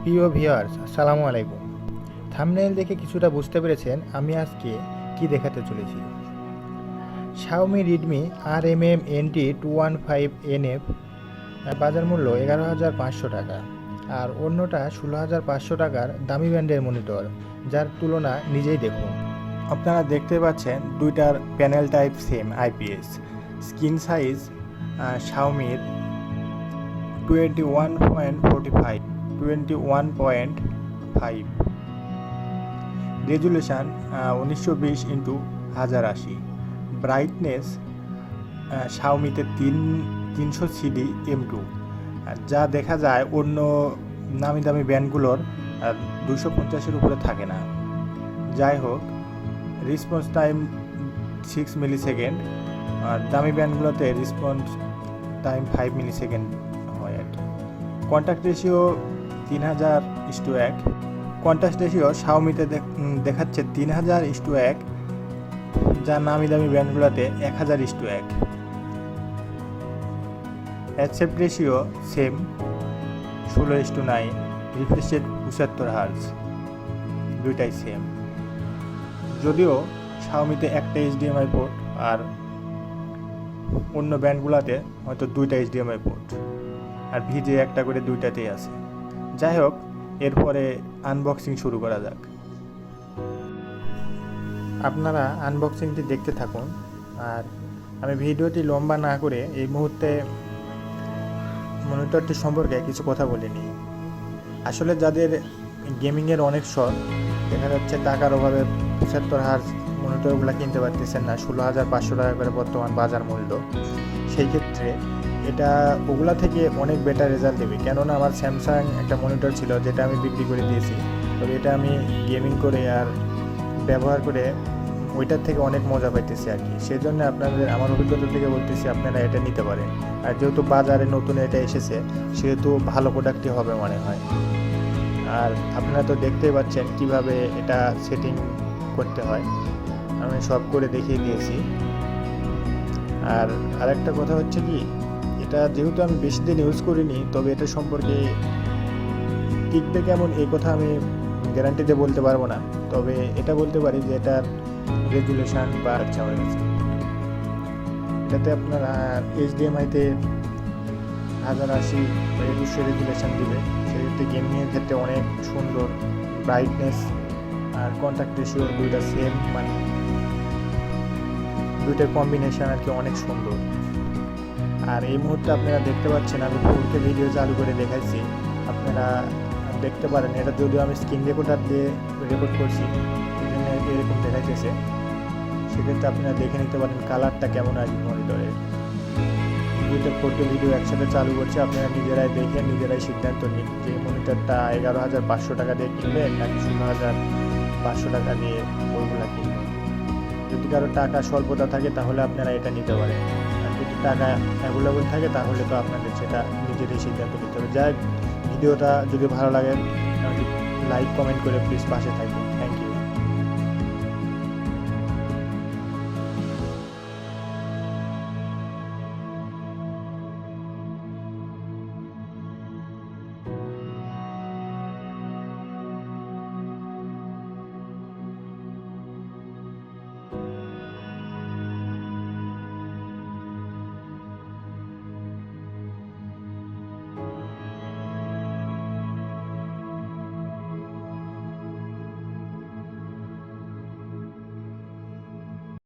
প্রিয় ভিউয়ার্স, আসসালামু আলাইকুম। থাম্বনেল দেখে কিছুটা বুঝতে পেরেছেন আমি আজকে কি দেখাতে চলেছি। Xiaomi Redmi RMMNT215NF বাজার মূল্য 11,500 টাকা, আর অন্যটা 16,500 টাকার দামি ব্র্যান্ডের মনিটর, যার তুলনা নিজেই দেখুন। আপনারা দেখতে পাচ্ছেন দুইটার panel type same IPS, screen size Xiaomi 21.5, resolution 1920x1080, brightness Xiaomiতে 300 CD M2, যা দেখা যায় অন্য নামি দামি ব্র্যান্ডগুলোর 250-এর উপরে থাকে না। যাই হোক, রেসপন্স টাইম 6 মিলিসেকেন্ড, আর দামি ব্র্যান্ডগুলোতে রেসপন্স টাইম 5 মিলিসেকেন্ড হয় আর কি। কন্ট্যাক্ট রেশিও 3000:1, কন্ট্রাস্ট রেশিও Xiaomiতে দেখাচ্ছে 3000:1, যা নামি দামি ব্র্যান্ডগুলোতে 1000:1। Aspect ratio same 16:9, refresh rate 75 Hz, দুইটাই সেম। যদিও Xiaomiতে একটা HDMI পোর্ট আর অন্য ব্র্যান্ডগুলোতে হয়তো দুইটা HDMI পোর্ট, আর ভিজে একটা করে দুইটাতেই আছে। যাই হোক, এরপরে আনবক্সিং শুরু করা যাক। আপনারা আনবক্সিংটি দেখতে থাকুন, আর আমি ভিডিওটি লম্বা না করে এই মুহূর্তে মনিটরটি সম্পর্কে কিছু কথা বলে নিই। আসলে যাদের গেমিংয়ের অনেক শখ, দেখা যাচ্ছে টাকার অভাবে 75 Hz মনিটরগুলো কিনতে পারতেছেন না, 16,500 টাকা করে বর্তমান বাজার মূল্য, সেই ক্ষেত্রে এটা ওগুলা থেকে অনেক বেটার রেজাল্ট দেবে। কেননা আমার স্যামসাং একটা মনিটর ছিল, যেটা আমি বিক্রি করে দিয়েছি, তবে এটা আমি গেমিং করে আর ব্যবহার করে ওইটার থেকে অনেক মজা পাইতেছি আর কি। সেই জন্য আপনাদের আমার অভিজ্ঞতা থেকে বলতেছি, আপনারা এটা নিতে পারেন। আর যেহেতু বাজারে নতুন এটা এসেছে, সেহেতু ভালো প্রোডাক্টই হবে মনে হয়। আর আপনারা তো দেখতেই পাচ্ছেন কিভাবে এটা সেটিং করতে হয়, আমি সব করে দেখিয়ে দিয়েছি। আর আরেকটা কথা হচ্ছে কি, এটা যেহেতু আমি বেশি দিন ইউজ করিনি, তবে এটা সম্পর্কে টিকবে কেমন এই কথা আমি গ্যারান্টিতে বলতে পারবো না। তবে এটা বলতে পারি যে এটার রেজুলেশন বা আচ্ছা হয়ে গেছে। এটাতে আপনারা HDMI-তে 1080 বা 200 রেজুলেশন দিবে, সেক্ষেত্রে গেমিংয়ের ক্ষেত্রে অনেক সুন্দর। ব্রাইটনেস আর কন্ট্যাক্ট রেশিও দুইটা সেম, মানে দুইটার কম্বিনেশন আর কি অনেক সুন্দর। আর এই মুহূর্তে আপনারা দেখতে পাচ্ছেন আমি ফুলকে ভিডিও চালু করে দেখাইছি, আপনারা দেখতে পারেন। এটা যদিও আমি স্ক্রিন রেকর্ডার দিয়ে রেকর্ড করছি, এই জন্য এরকম দেখাইতেছে। সেক্ষেত্রে আপনারা দেখে নিতে পারেন কালারটা কেমন আসবে মনিটরে। দুইটা ফটো ভিডিও একসাথে চালু করছে, আপনারা নিজেরাই দেখে নিজেরাই সিদ্ধান্ত নিন যে মনিটরটা 11,500 টাকা দিয়ে কিনবেন নাকি 16,500 টাকা দিয়ে ওইগুলা কিনবেন। যদি কারো টাকা স্বল্পতা থাকে তাহলে আপনারা এটা নিতে পারেন, আর যদি টাকা অ্যাভেলেবল থাকে তাহলে তো আপনাদের সেটা নিজেরাই সিদ্ধান্ত নিতে হবে। যাই, ভিডিওটা যদি ভালো লাগে লাইক কমেন্ট করে প্লিজ পাশে থাকবেন।